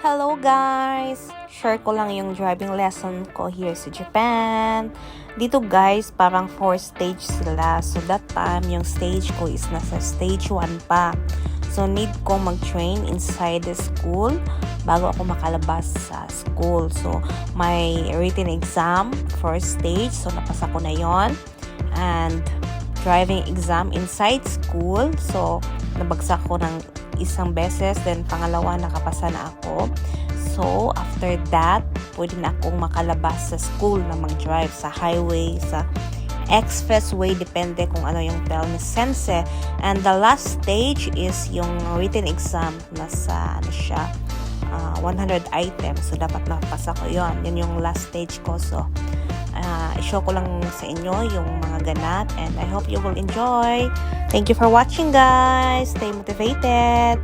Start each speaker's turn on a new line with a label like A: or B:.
A: Hello guys! Share ko lang yung driving lesson ko here sa Japan. Dito guys, parang 4 stage sila. So that time, yung stage ko is nasa stage 1 pa. So need ko mag-train inside the school bago ako makalabas sa school. So may written exam, first stage. So napasa ko na yon. And driving exam inside school. So nabagsak ko ng isang beses, then pangalawa nakapasa na ako. So after that, pwede na akong makalabas sa school na mag-drive sa highway, sa expressway, depende kung ano yung PEL ni Sensei. And the last stage is yung written exam, nasa 100 items. So dapat makapasa ko yon. Yun yung last stage ko. So i-show ko lang sa inyo yung mga ganap, and I hope you will enjoy. Thank you for watching guys. Stay motivated.